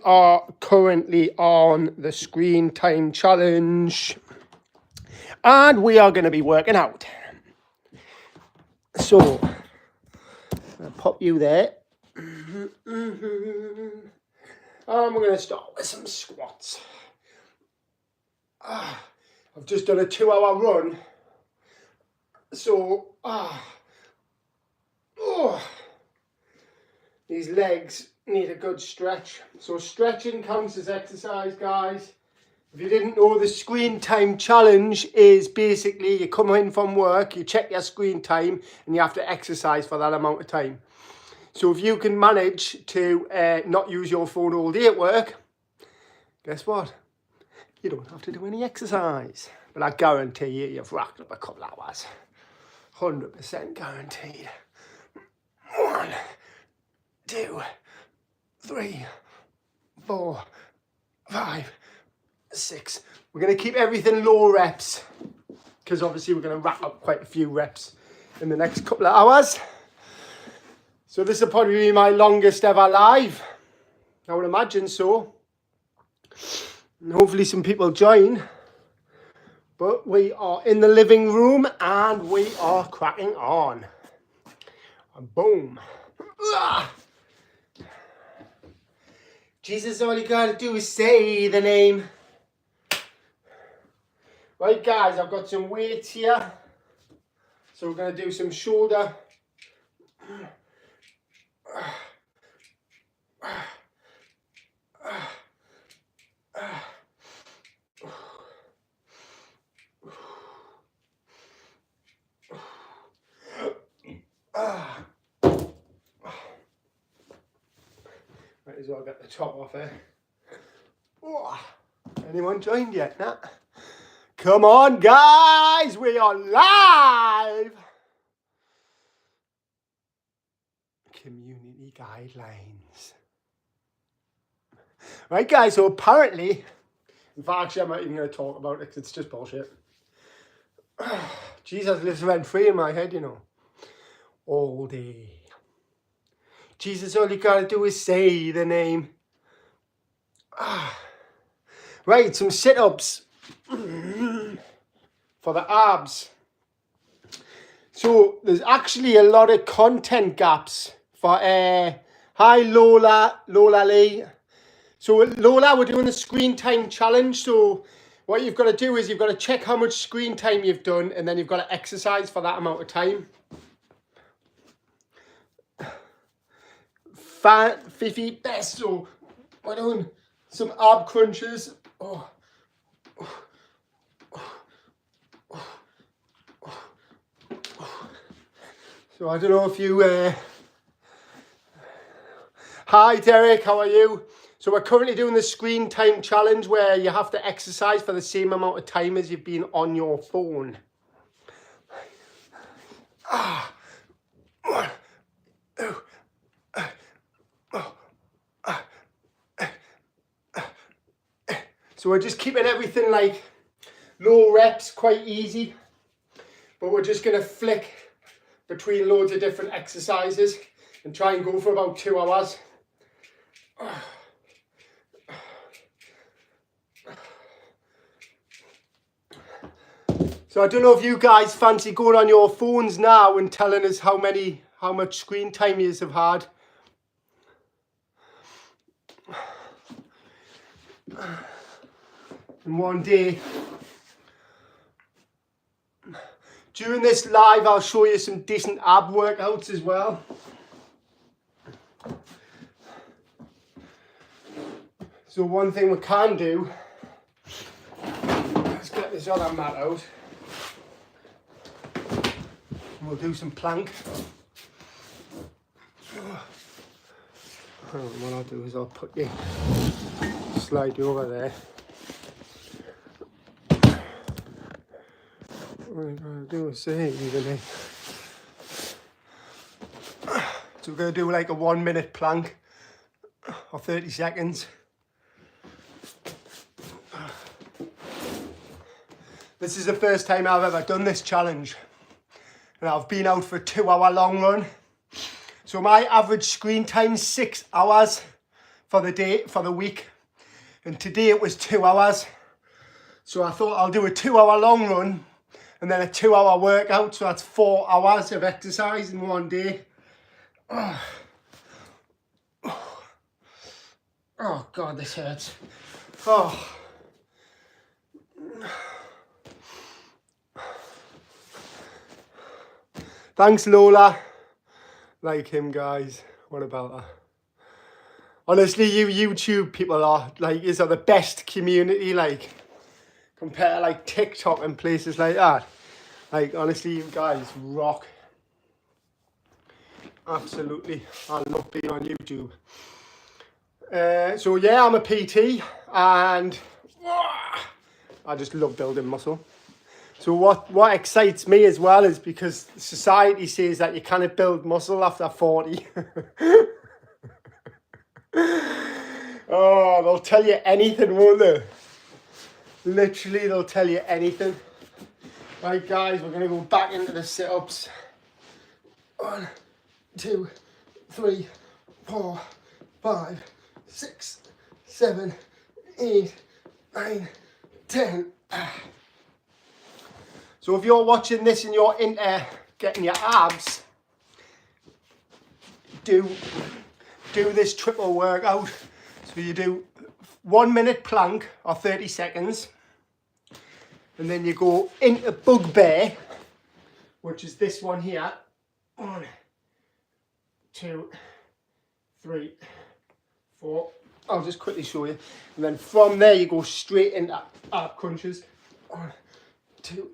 are currently on the screen time challenge, and we are going to be working out. So I'll pop you there. And we're going to start with some squats. I've just done a 2-hour run, so these legs need a good stretch. So stretching counts as exercise, guys. If you didn't know, the screen time challenge is basically you come in from work, you check your screen time, and you have to exercise for that amount of time. So if you can manage to not use your phone all day at work, guess what? You don't have to do any exercise. But I guarantee you, you've racked up a couple of hours. 100% guaranteed. 1, 2, 3, 4, 5, 6. We're going to keep everything low reps, because obviously we're going to rack up quite a few reps in the next couple of hours. So this will probably be my longest ever live. I would imagine so. And hopefully some people join. But we are in the living room and we are cracking on. And boom. Jesus, all you gotta do is say the name. Right, guys, I've got some weights here. So we're gonna do some shoulder. Might as well get the top off here. Anyone joined yet? Nah? Come on, guys, we are live. Community guidelines. Right, guys, so apparently, in fact, I'm not even going to talk about it because it's just bullshit. Jesus lives rent-free in my head, you know. All day. Jesus, all you got to do is say the name. Right, some sit-ups for the abs. So there's actually a lot of content gaps for hi Lola Lee. So Lola, we're doing the screen time challenge. So what you've got to do is you've got to check how much screen time you've done, and then you've got to exercise for that amount of time. Fifi best. So we're doing some ab crunches. So I don't know if you... Hi Derek, how are you? So we're currently doing the screen time challenge where you have to exercise for the same amount of time as you've been on your phone. So we're just keeping everything like low reps, quite easy. But we're just going to flick between loads of different exercises and try and go for about 2 hours. So I don't know if you guys fancy going on your phones now and telling us how much screen time you have had. In one day. During this live, I'll show you some decent ab workouts as well. So one thing we can do, let's get this other mat out. And we'll do some plank. And what I'll do is I'll put you, slide you over there. What we're going to do is say, so we're going to do like a 1 minute plank or 30 seconds. This is the first time I've ever done this challenge. And I've been out for a 2 hour long run. So my average screen time is 6 hours for the day, for the week. And today it was 2 hours. So I thought I'll do a 2 hour long run and then a 2 hour workout. So that's 4 hours of exercise in one day. Oh, oh God, this hurts. Oh. Thanks, Lola. Like him, guys. What about that? Honestly, you YouTube people are like, is the best community, like, compared to like TikTok and places like that. Like, honestly, you guys rock. Absolutely. I love being on YouTube. So yeah, I'm a PT and I just love building muscle. So what excites me as well is because society says that you cannot build muscle after 40. Oh, they'll tell you anything, won't they? Literally, they'll tell you anything. Right, guys, we're going to go back into the sit-ups. 1, 2, 3, 4, 5, 6, 7, 8, 9, 10. So if you're watching this and you're into getting your abs, do this triple workout. So you do 1 minute plank or 30 seconds. And then you go into bugbear, which is this one here. 1, 2, 3, 4. I'll just quickly show you. And then from there you go straight into ab crunches. 1, 2,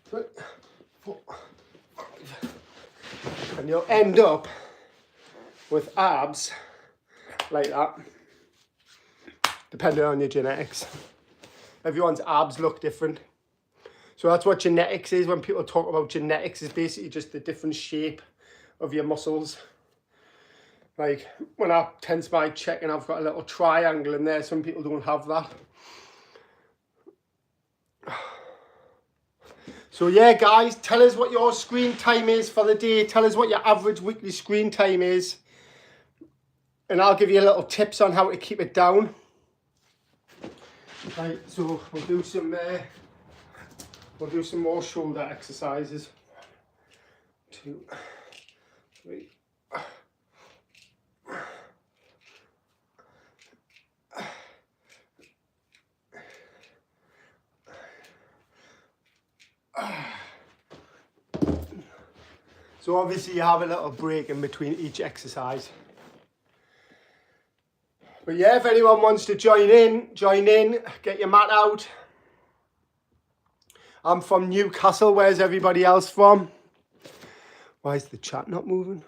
3, 4, 5. And you'll end up with abs like that, depending on your genetics. Everyone's abs look different. So that's what genetics is. When people talk about genetics, is basically just the different shape of your muscles. Like when I tense my check and I've got a little triangle in there, some people don't have that. So yeah, guys, tell us what your screen time is for the day. Tell us what your average weekly screen time is. And I'll give you a little tips on how to keep it down. Right, so we'll do some more shoulder exercises. 2, 3. So obviously you have a little break in between each exercise. But yeah, if anyone wants to join in, get your mat out. I'm from Newcastle. Where's everybody else from? Why is the chat not moving?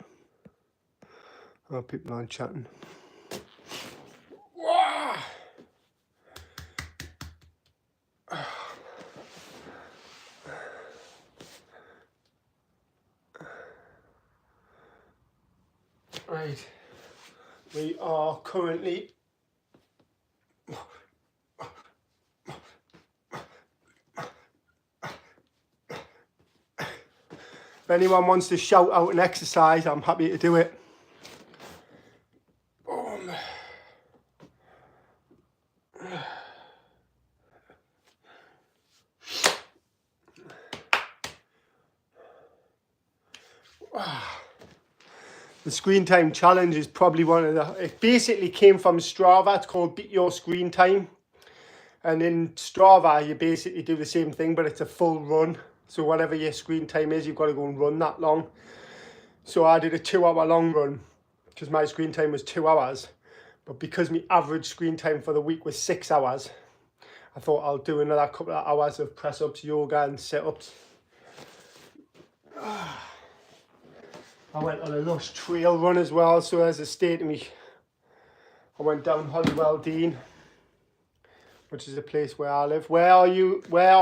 Oh, people aren't chatting. Right, we are currently if anyone wants to shout out an exercise, I'm happy to do it. The screen time challenge is probably one of the, it basically came from Strava. It's called Beat Your Screen Time. And in Strava, you basically do the same thing, but it's a full run. So whatever your screen time is, you've got to go and run that long. So I did a 2 hour long run because my screen time was 2 hours. But because my average screen time for the week was 6 hours, I thought I'll do another couple of hours of press-ups, yoga and sit-ups. I went on a lush trail run as well, so as a state of me, I went down Hollywell Dean, which is a place where I live. Where are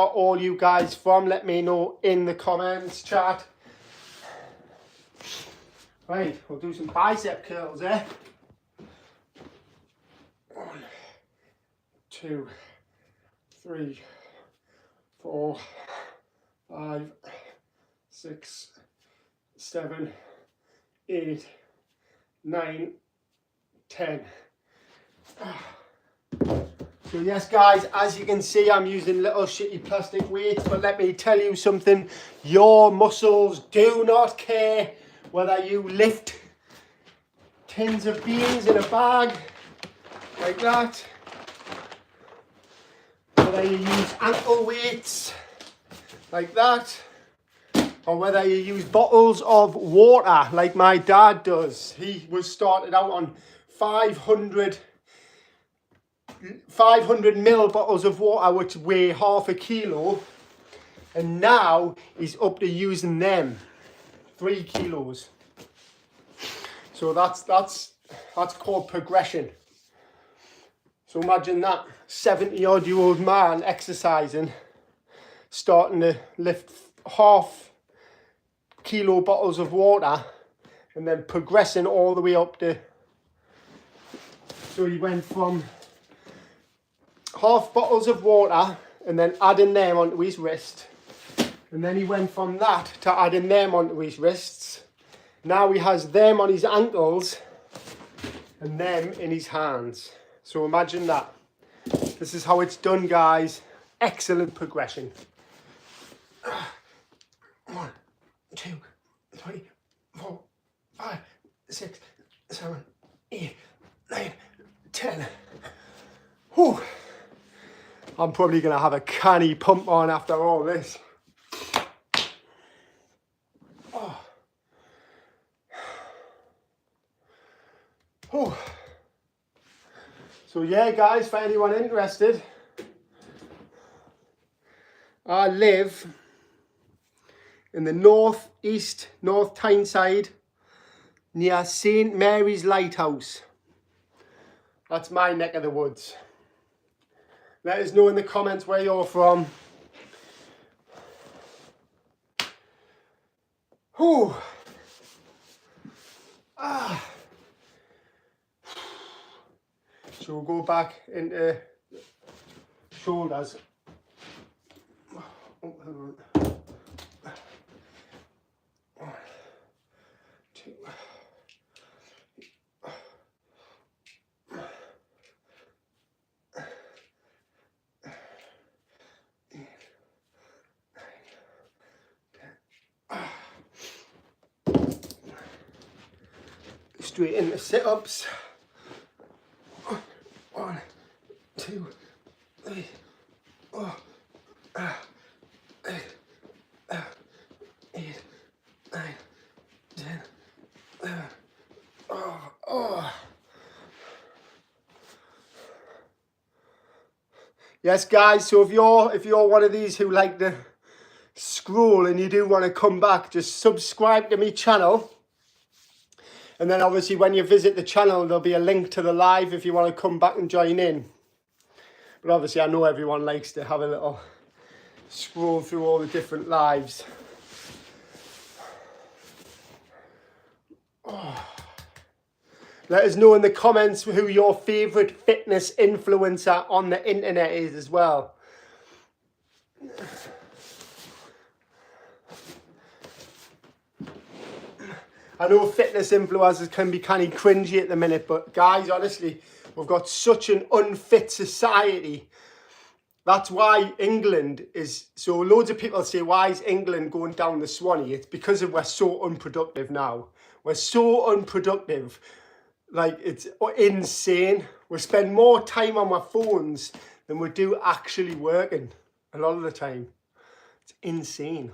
all you guys from? Let me know in the comments, chat. Right, we'll do some bicep curls, eh? 1, 2, 3, 4, 5, 6, 7, 8, 9, 10. So yes guys, as you can see, I'm using little shitty plastic weights, but let me tell you something, your muscles do not care whether you lift tins of beans in a bag like that, whether you use ankle weights like that, or whether you use bottles of water like my dad does. He was started out on 500 ml bottles of water, which weigh half a kilo, and now he's up to using them 3 kilos. So that's called progression. So imagine that 70-odd-year-old man exercising, starting to lift half kilo bottles of water, and then progressing all the way up to, so he went from half bottles of water and then adding them onto his wrist, and then he went from that to adding them onto his wrists. Now he has them on his ankles and them in his hands. So imagine that. This is how it's done, guys. Excellent progression. 1, 2, 3, 4, 5, 6, 7, 8, 9, 10. Whew. I'm probably going to have a canny pump on after all this. Oh. Oh. So yeah guys, for anyone interested, I live in the North Tyneside near St Mary's Lighthouse. That's my neck of the woods. Let us know in the comments where you're from. Whew. Ah. So we'll go back into shoulders. Oh, hold on. 1, 2. Straight into sit-ups. 1, 2, 3, 4, 8, 9, 10, 11. Oh. Yes, guys. So if you're one of these who like to scroll and you do want to come back, just subscribe to my channel. And then obviously when you visit the channel, there'll be a link to the live if you want to come back and join in. But obviously I know everyone likes to have a little scroll through all the different lives. Oh. Let us know in the comments who your favourite fitness influencer on the internet is as well. I know fitness influencers can be kind of cringy at the minute, but guys, honestly, we've got such an unfit society. That's why England is, so loads of people say, why is England going down the Swanee? It's because we're so unproductive now. We're so unproductive. Like, it's insane. We spend more time on our phones than we do actually working a lot of the time. It's insane.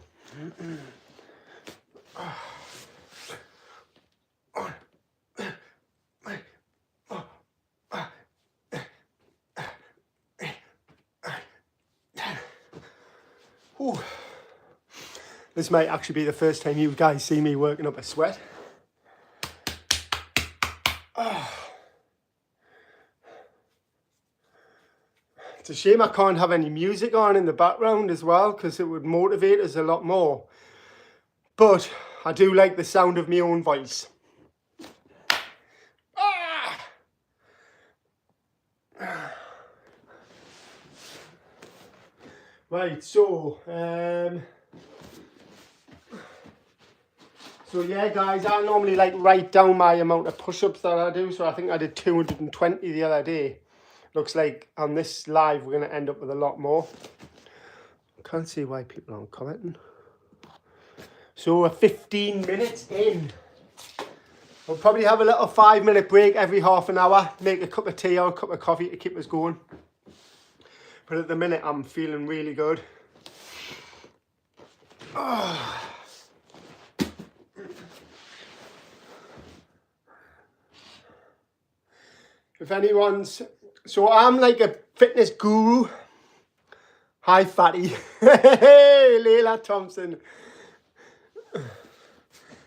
Ooh. This might actually be the first time you guys see me working up a sweat. It's a shame I can't have any music on in the background as well, because it would motivate us a lot more. But I do like the sound of my own voice. Right, so So yeah, guys, I normally like write down my amount of push-ups that I do. So I think I did 220 the other day. Looks like on this live, we're going to end up with a lot more. Can't see why people aren't commenting. So we're 15 minutes in. We'll probably have a little 5-minute break every half an hour. Make a cup of tea or a cup of coffee to keep us going. But at the minute, I'm feeling really good. Oh. If anyone's... So I'm like a fitness guru. Hi, fatty. Hey, Leila Thompson.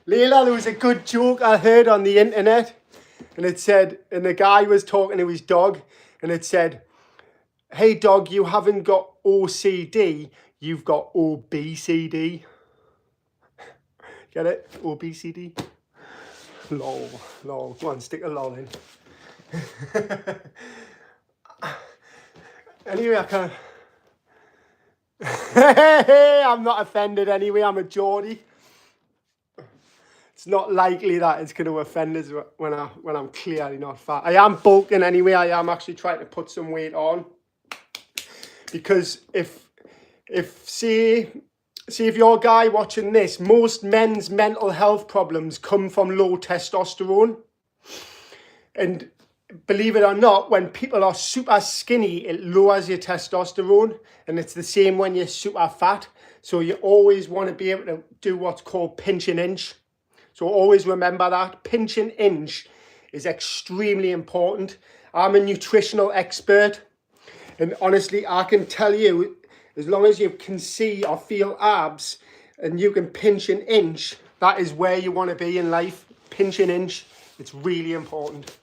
Leila, there was a good joke I heard on the internet. And it said, and the guy was talking to his dog. And it said, hey, dog, you haven't got OCD. You've got OBCD. Get it? OBCD? Lol. Lol. Go on, stick a lol in. Anyway, I can't... I'm not offended anyway, I'm a Geordie. It's not likely that it's going to offend us when I'm clearly not fat. I am bulking anyway, I am actually trying to put some weight on. Because if say if you're a guy watching this, most men's mental health problems come from low testosterone. And believe it or not, when people are super skinny, it lowers your testosterone. And it's the same when you're super fat. So you always want to be able to do what's called pinch and inch. So always remember that. Pinch and inch is extremely important. I'm a nutritional expert. And honestly, I can tell you, as long as you can see or feel abs and you can pinch an inch, that is where you want to be in life. Pinch an inch. It's really important.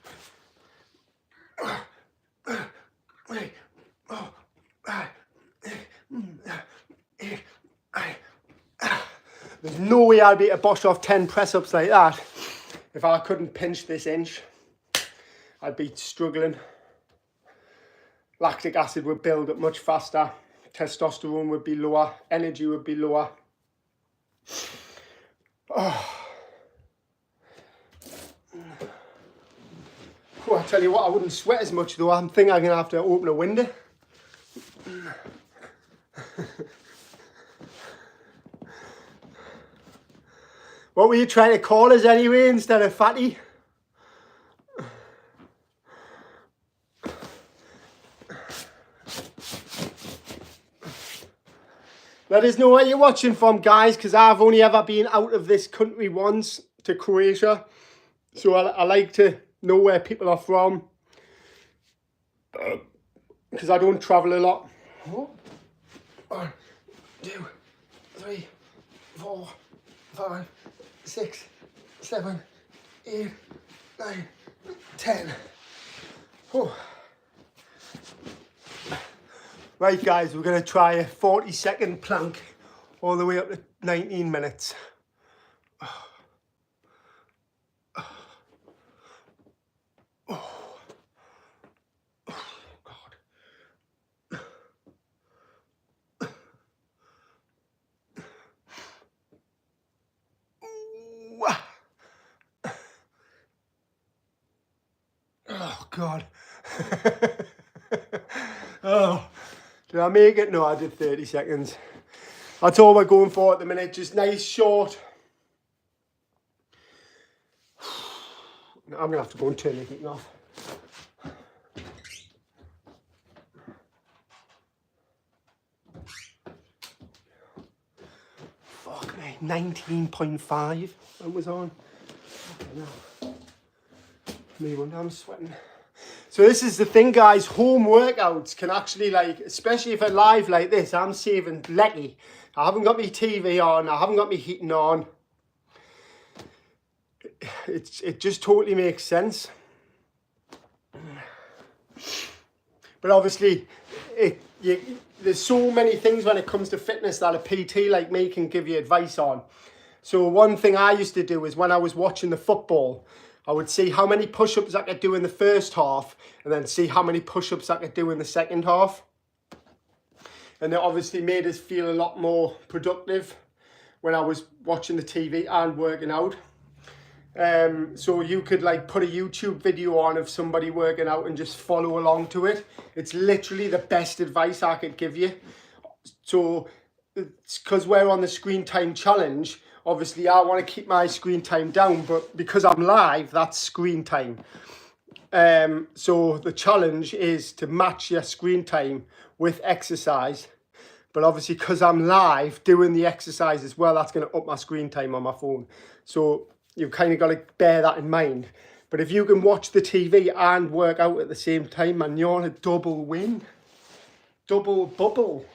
There's no way I'd be able to bosh off 10 press-ups like that if I couldn't pinch this inch. I'd be struggling. Lactic acid would build up much faster. Testosterone would be lower. Energy would be lower. Oh, I tell you what, I wouldn't sweat as much though. I'm thinking I'm going to have to open a window. What were you trying to call us anyway instead of fatty? Let us know where you're watching from, guys, because I've only ever been out of this country once, to Croatia. So I like to know where people are from, because I don't travel a lot. 1, 2, 3, 4, 5, 6, 7, 8, 9, 10. Oh. Right, guys, we're going to try a 40-second plank all the way up to 19 minutes. Oh, God. Oh, did I make it? No, I did 30 seconds. That's all we're going for at the minute. Just nice, short. I'm going to have to go and turn the heating off. Fuck me, 19.5. That was on. Me wonder I'm sweating. So this is the thing, guys. Home workouts can actually, like, especially if I'm live like this, I'm saving plenty. I haven't got my TV on. I haven't got my heating on. It just totally makes sense. But obviously, there's so many things when it comes to fitness that a PT like me can give you advice on. So one thing I used to do is when I was watching the football, I would see how many push-ups I could do in the first half and then see how many push-ups I could do in the second half. And it obviously made us feel a lot more productive when I was watching the TV and working out. So you could like put a YouTube video on of somebody working out and just follow along to it. It's literally the best advice I could give you. So it's because we're on the screen time challenge. Obviously I want to keep my screen time down, but because I'm live, that's screen time. So the challenge is to match your screen time with exercise. But obviously because I'm live doing the exercise as well, that's going to up my screen time on my phone. So you've kind of got to bear that in mind. But if you can watch the TV and work out at the same time, man, you're on a double win. Double bubble.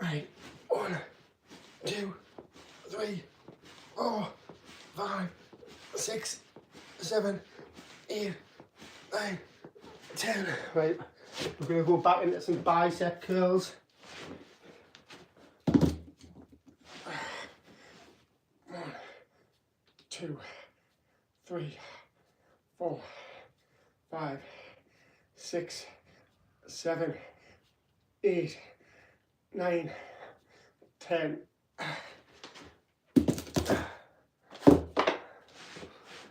Right. 1, 2, 3, 4, 5, 6, 7, 8, 9, 10. Right. We're going to go back into some bicep curls. 1, 2, 3, 4, 5, 6, 7, 8, 9, 10.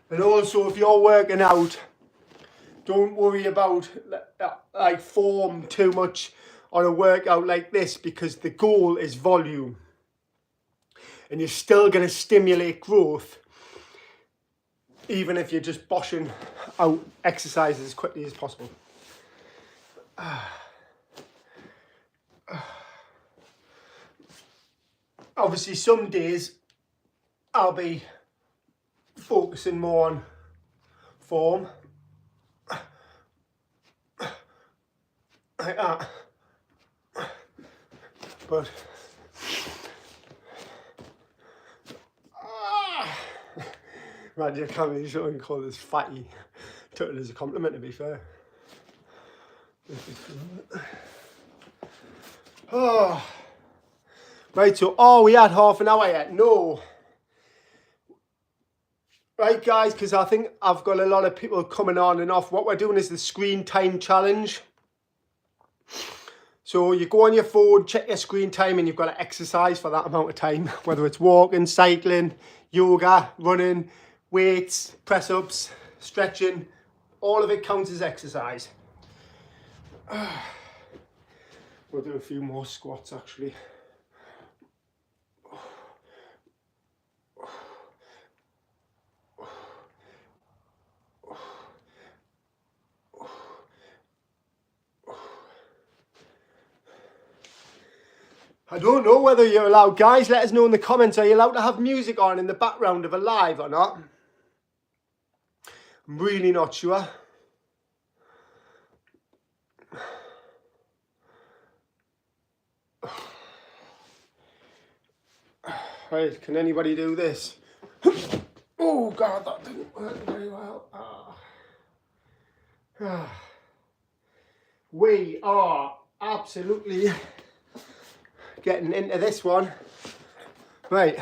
And also, if you're working out, don't worry about like form too much on a workout like this, because the goal is volume. And you're still going to stimulate growth, even if you're just boshing out exercises as quickly as possible. Obviously, some days I'll be focusing more on form. Like that. But right, you can't really show and call this fatty. Took it as a compliment, to be fair. Oh. Right, so we had half an hour yet? No. Right, guys, because I think I've got a lot of people coming on and off. What we're doing is the screen time challenge. So you go on your phone, check your screen time, and you've got to exercise for that amount of time, whether it's walking, cycling, yoga, running, weights, press-ups, stretching. All of it counts as exercise. We'll do a few more squats, actually. I don't know whether you're allowed, guys, let us know in the comments, are you allowed to have music on in the background of a live or not? I'm really not sure. Right, can anybody do this? Oh God, that didn't work very well. We are absolutely getting into this one. Right,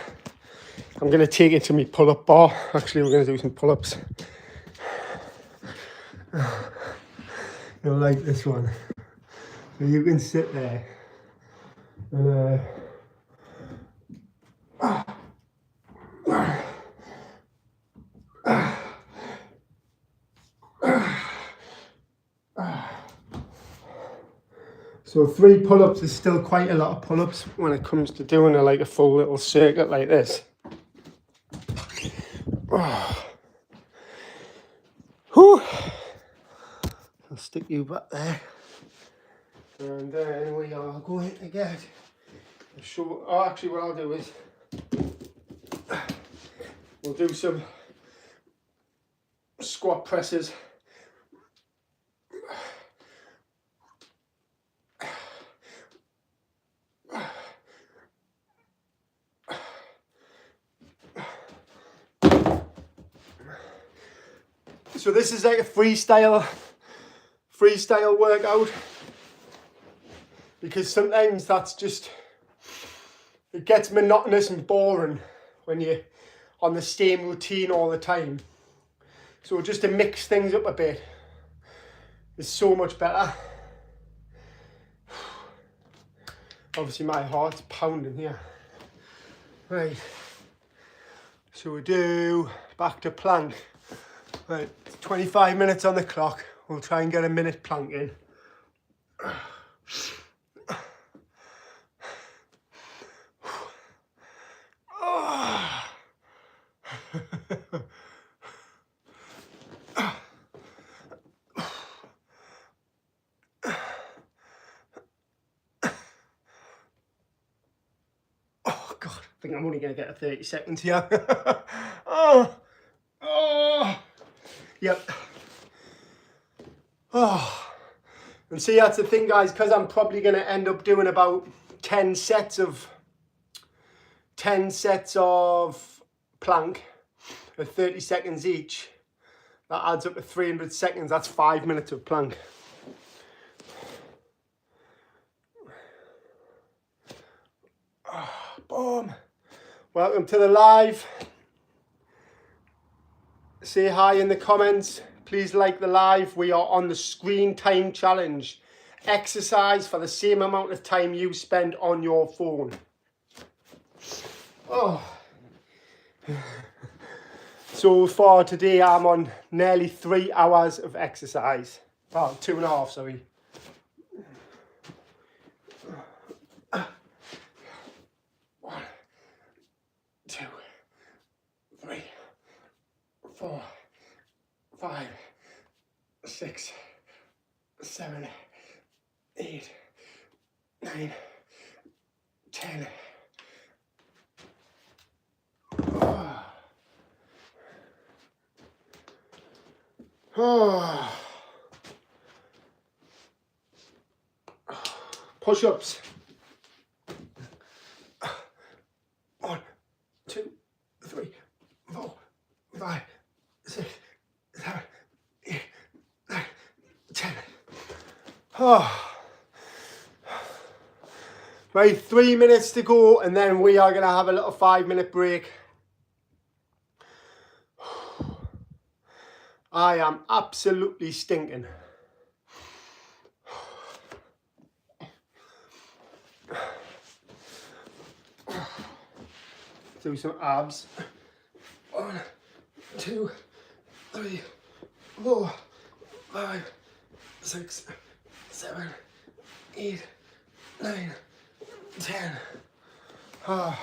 I'm going to take it to my pull-up bar. Actually, we're going to do some pull-ups. You'll like this one. So you can sit there and so 3 pull-ups is still quite a lot of pull-ups when it comes to doing a full little circuit like this. Whew. I'll stick you back there. And then we are going to get a short. Oh, actually what I'll do is we'll do some squat presses. So this is like a freestyle workout, because sometimes that's just, it gets monotonous and boring when you're on the same routine all the time. So just to mix things up a bit is so much better. Obviously my heart's pounding here. Right, so we do back to plank. Right, 25 minutes on the clock. We'll try and get a minute plank in. Oh God, I think I'm only going to get a 30 seconds here. Oh, yep. Oh, and see, that's the thing, guys, because I'm probably going to end up doing about 10 sets of plank at 30 seconds each. That adds up to 300 seconds. That's 5 minutes of plank. Oh, boom. Welcome to the live. Say hi in the comments. Please like the live. We are on the screen time challenge. Exercise for the same amount of time you spend on your phone. Oh. So far today I'm on nearly 3 hours of exercise. Oh, 2.5, sorry. One, two, three, 4, 5, 6, 7, 8, 9, 10. Oh. Push-ups. 1, 2, 3, 4, 5, 6, 7, 8, 9, 10. Oh. Right, 3 minutes to go, and then we are going to have a little 5-minute break. I am absolutely stinking. Do some abs. 1, 2, 3, 4, 5, 6, 7, 8, 9, 10. Oh.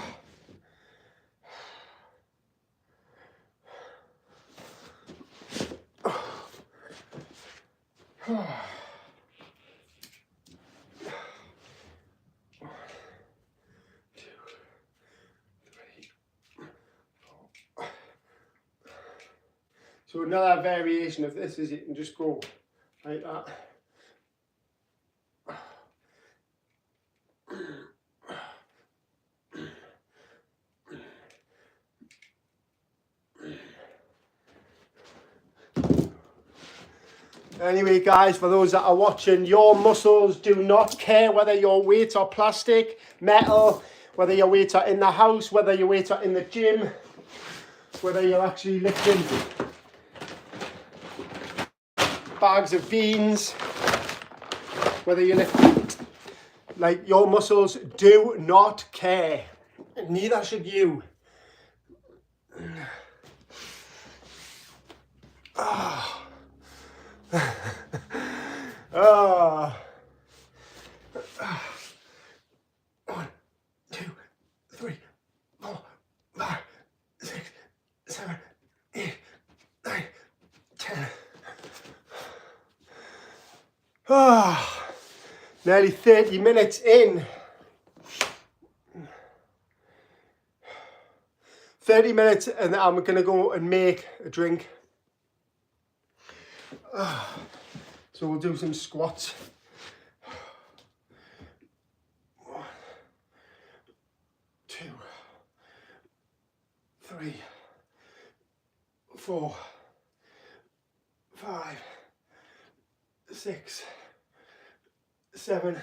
So another variation of this is you can just go like that. Anyway, guys, for those that are watching, your muscles do not care whether your weights are plastic, metal, whether your weights are in the house, whether your weights are in the gym, whether you're actually lifting bags of beans, whether you're lifting, like, your muscles do not care. Neither should you. Ah. Oh. 1, 2, 3, 4, 5, 6, 7, 8, 9, 10. Oh. Nearly 30 minutes in. 30 minutes, and I'm going to go and make a drink. So we'll do some squats. 1, 2, 3, 4, 5, 6, 7,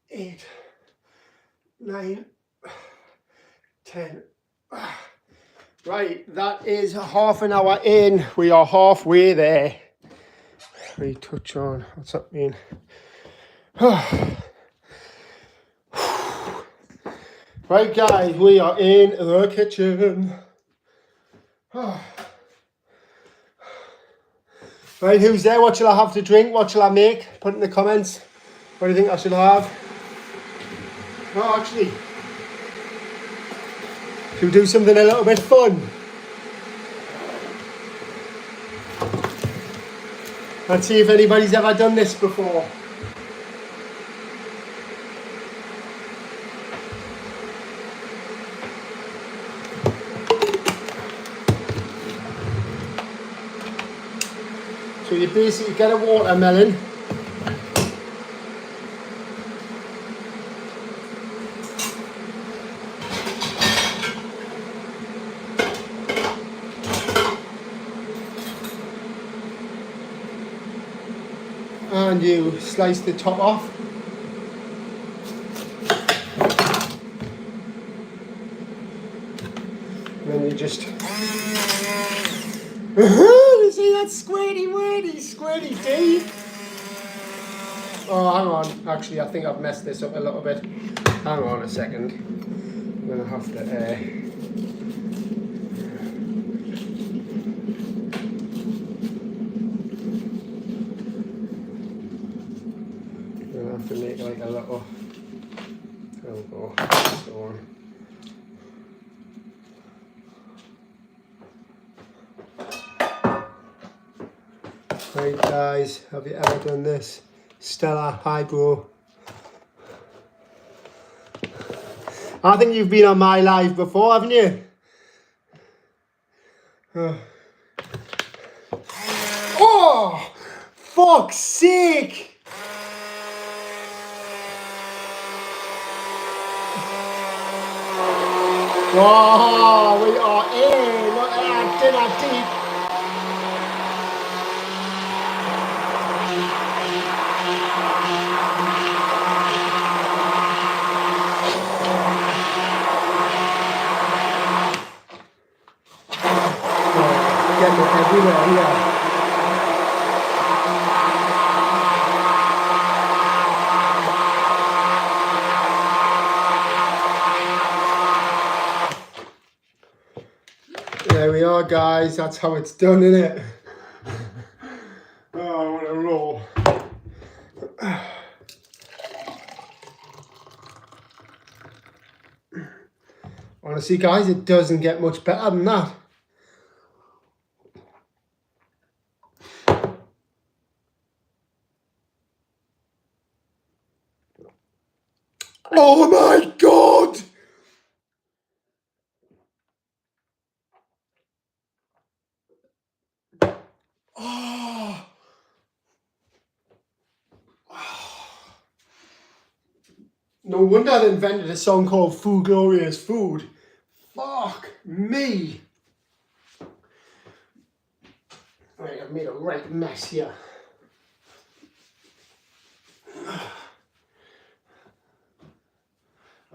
8, 9, 10. Right, that is half an hour in. We are halfway there. Retouch on. What's that mean? Right guys, we are in the kitchen. Right, who's there? What shall I have to drink? What shall I make? Put in the comments. What do you think I should have? No, actually, should we do something a little bit fun? Let's see if anybody's ever done this before. So you basically get a watermelon. And you slice the top off. And then you just... You see that squirty D? Oh, hang on. Actually, I think I've messed this up a little bit. Hang on a second. I'm going to have to... to make like a little, there we go, so on. Right guys, have you ever done this? Stella, hi bro. I think you've been on my live before, haven't you? Oh, fuck's sake! Oh, we are in. Look at that dinner deep. Oh, getting it everywhere here. There we are guys, that's how it's done, isn't it? Oh, what a roll. Honestly guys, it doesn't get much better than that. Oh my god! Oh. No wonder they invented a song called Food Glorious Food. Fuck me. Right, I've made a right mess here.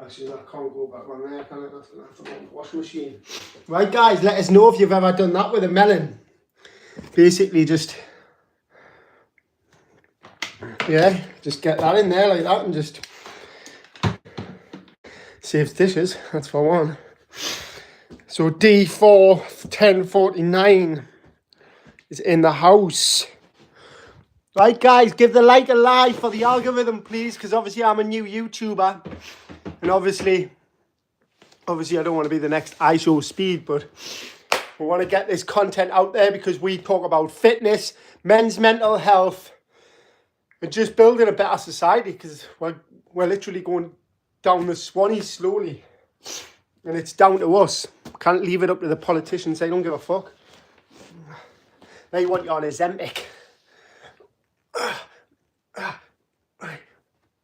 Actually, that can't go back on there, can it? That's gonna have to go in the washing machine. Right guys, let us know if you've ever done that with a melon. Basically just, yeah, just get that in there like that and just saves dishes, that's for one. So D4 1049 is in the house. Right guys, give the like a like for the algorithm please, because obviously I'm a new YouTuber. And obviously I don't want to be the next iShowSpeed, but we want to get this content out there because we talk about fitness, men's mental health, and just building a better society, because we're literally going down the Swanee slowly. And it's down to us. Can't leave it up to the politicians. They don't give a fuck. They want you on Ozempic.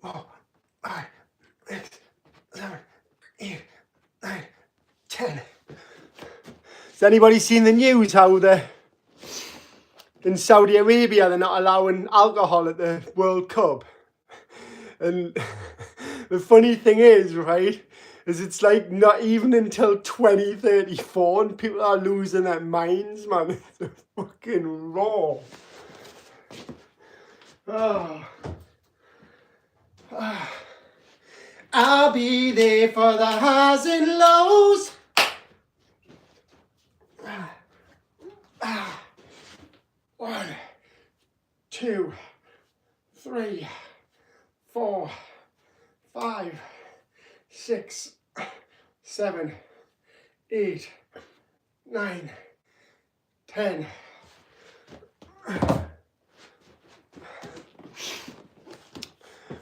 4, 5, 6, 7, 8, 9, 10. Has anybody seen the news how in Saudi Arabia they're not allowing alcohol at the World Cup? And the funny thing is, right, is it's like not even until 2034 and people are losing their minds, man. It's fucking raw. I'll be there for the highs and lows. 1, 2, 3, 4, 5, 6, 7, 8, 9, 10.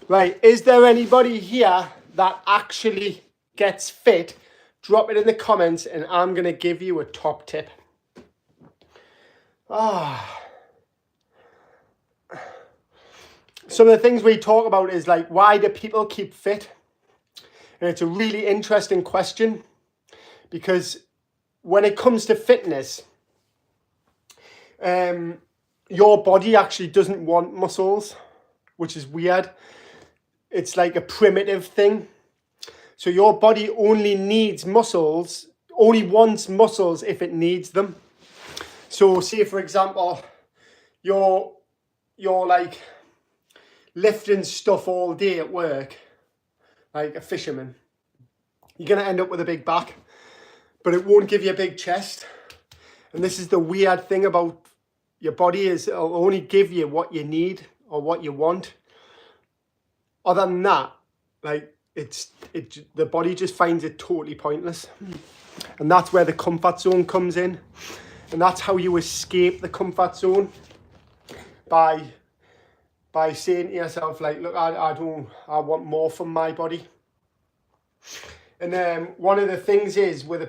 Right, is there anybody here that actually gets fit? Drop it in the comments and I'm going to give you a top tip. Some of the things we talk about is like, why do people keep fit? And it's a really interesting question, because when it comes to fitness, your body actually doesn't want muscles, which is weird. It's like a primitive thing. So your body only needs muscles, only wants muscles if it needs them. So say, for example, you're like lifting stuff all day at work, like a fisherman. You're going to end up with a big back, but it won't give you a big chest. And this is the weird thing about your body, is it'll only give you what you need or what you want. Other than that, like the body just finds it totally pointless. And that's where the comfort zone comes in. And that's how you escape the comfort zone, by saying to yourself, like, look, I want more from my body. And one of the things is with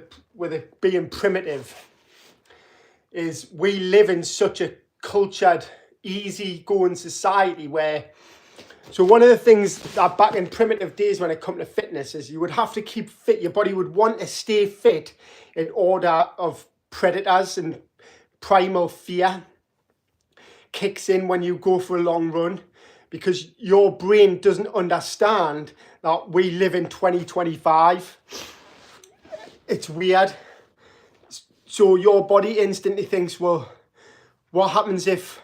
it being primitive, is we live in such a cultured, easy-going society where, so one of the things that back in primitive days when it come to fitness is you would have to keep fit. Your body would want to stay fit in order of predators, and primal fear kicks in when you go for a long run, because your brain doesn't understand that we live in 2025. It's weird. So your body instantly thinks, well, what happens if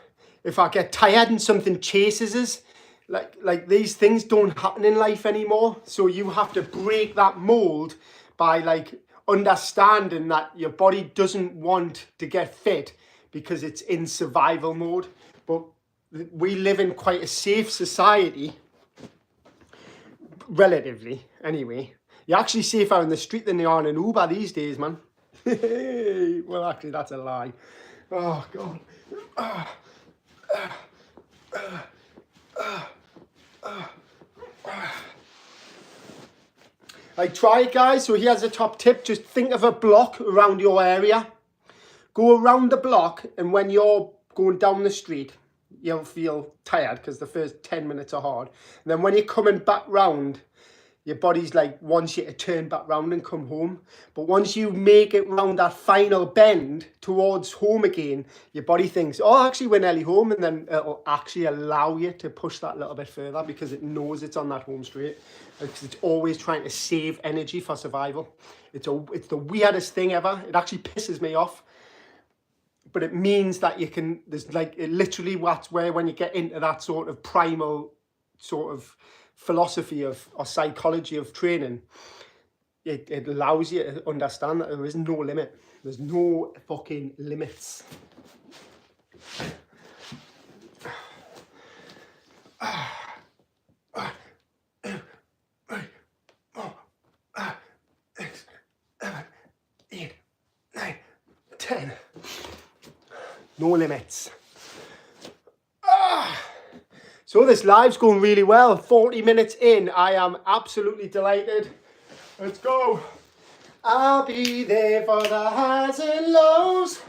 I get tired and something chases us? Like these things don't happen in life anymore. So you have to break that mold by like understanding that your body doesn't want to get fit because it's in survival mode. But we live in quite a safe society, relatively anyway. You're actually safer in the street than you are in an Uber these days, man. Well, actually, that's a lie. Oh, God. Like, try it, guys. So here's a top tip. Just think of a block around your area. Go around the block, and when you're going down the street, you'll feel tired because the first 10 minutes are hard. And then when you're coming back round, your body's like wants you to turn back round and come home. But once you make it round that final bend towards home again, your body thinks, oh, actually we're nearly home. And then it'll actually allow you to push that little bit further because it knows it's on that home straight. Because it's always trying to save energy for survival. It's the weirdest thing ever. It actually pisses me off. But it means that you can, there's like, it literally, that's where when you get into that sort of primal sort of philosophy of, or psychology of training, it allows you to understand that there is no limit. There's no fucking limits. Six, 7, 8, 9, 10. No limits. So this live's going really well. 40 minutes in. I am absolutely delighted. Let's go. I'll be there for the highs and lows.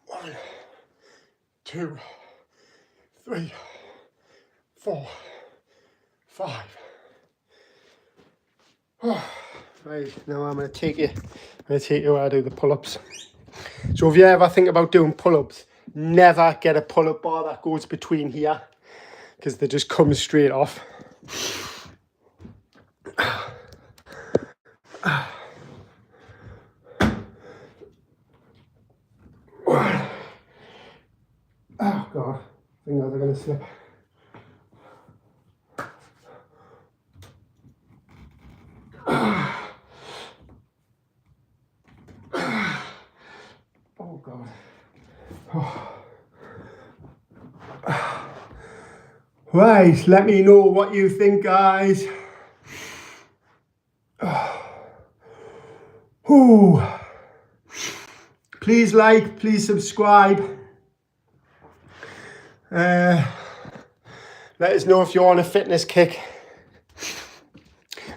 One, 2, 3, 4, 5. Right, now I'm going to take you where I do the pull-ups. So if you ever think about doing pull-ups, never get a pull-up bar that goes between here, because they just come straight off. Oh God, I think they're going to slip. Oh God. Oh. Right, let me know what you think, guys. Ooh. Please like, please subscribe. Let us know if you're on a fitness kick.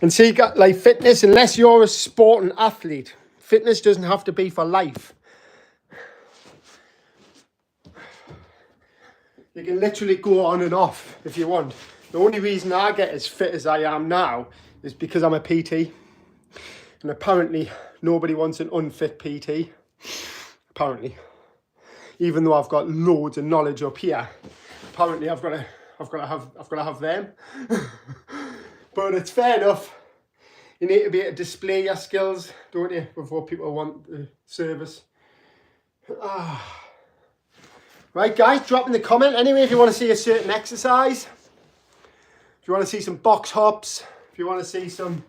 And see, like fitness, unless you're a sporting athlete, fitness doesn't have to be for life. You can literally go on and off if you want. The only reason I get as fit as I am now is because I'm a PT. And apparently nobody wants an unfit PT. Apparently. Even though I've got loads of knowledge up here, apparently I've got to have them. But it's fair enough. You need to be able to display your skills, don't you, before people want the service. Right, guys, drop in the comment anyway if you want to see a certain exercise. If you want to see some box hops, if you want to see some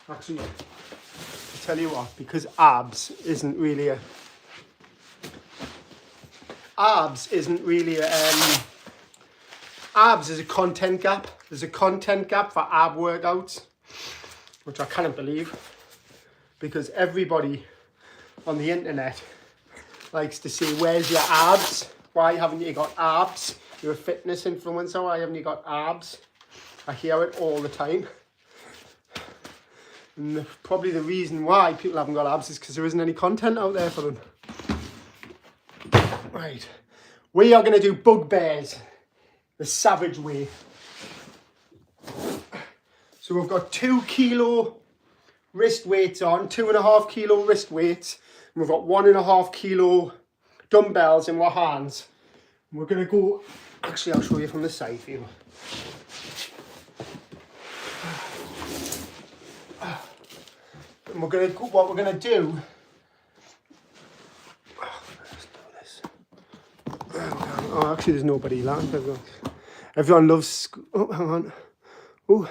actually, I'll tell you what, because abs isn't really a abs is a content gap. There's a content gap for ab workouts, which I cannot believe, because everybody on the internet likes to say, where's your abs? Why haven't you got abs? You're a fitness influencer, why haven't you got abs? I hear it all the time. And probably the reason why people haven't got abs is because there isn't any content out there for them. Right, we are going to do bugbears the savage way. So we've got 2 kilo wrist weights on, 2.5 kilo wrist weights, and we've got 1.5 kilo dumbbells in our hands. And we're going to go, actually I'll show you from the side view. And we're going to, what we're going to do, oh, actually there's nobody land. Everyone loves, oh, hang on. Oh.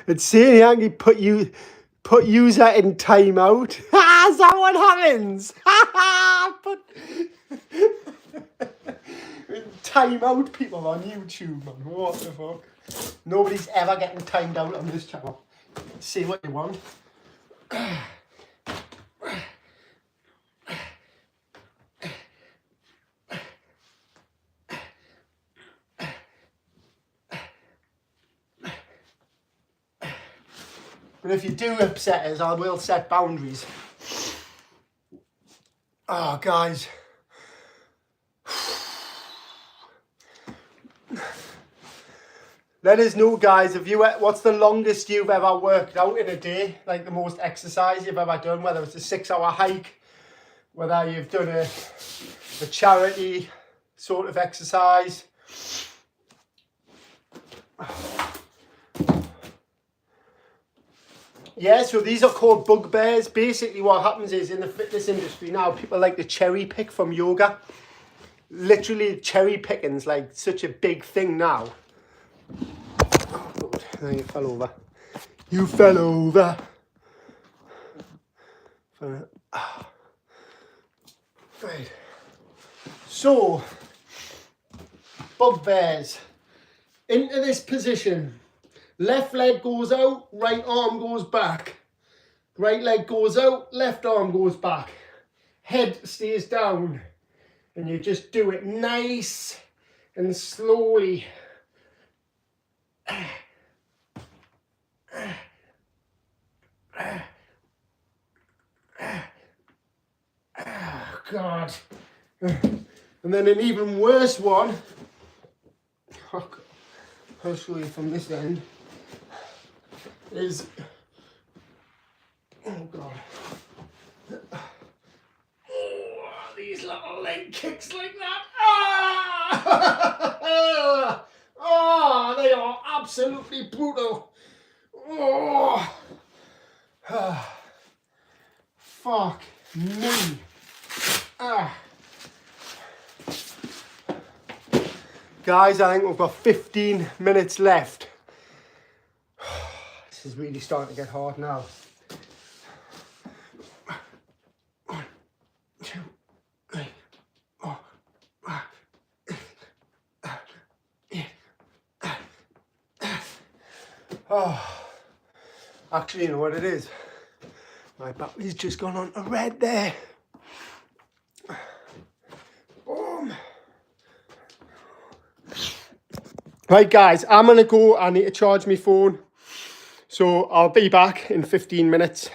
It's saying Yankee put user in timeout. Is that what happens? Put timeout people on YouTube, man. What the fuck? Nobody's ever getting timed out on this channel. See what you want. But if you do upset us, I will set boundaries. Oh, guys. Let us know, guys, if what's the longest you've ever worked out in a day? Like the most exercise you've ever done, whether it's a 6-hour hike, whether you've done a charity sort of exercise. Yeah, so these are called bugbears. Basically what happens is in the fitness industry now, people like to cherry pick from yoga. Literally cherry picking's like such a big thing now. Oh God, now you fell over. You fell over. Right. So, bugbears. Into this position. Left leg goes out, right arm goes back. Right leg goes out, left arm goes back. Head stays down. And you just do it nice and slowly. God. And then an even worse one I'll show you from this end, is, oh God, oh, these little leg kicks like that, ah! Oh, they are absolutely brutal. Oh, fuck me. Guys, I think we've got 15 minutes left. This is really starting to get hard now. 1, 2, 3, 4, 5. Oh, actually, you know what it is? My battery's just gone on to red there. Boom. Right, guys, I'm going to go. I need to charge my phone. So I'll be back in 15 minutes.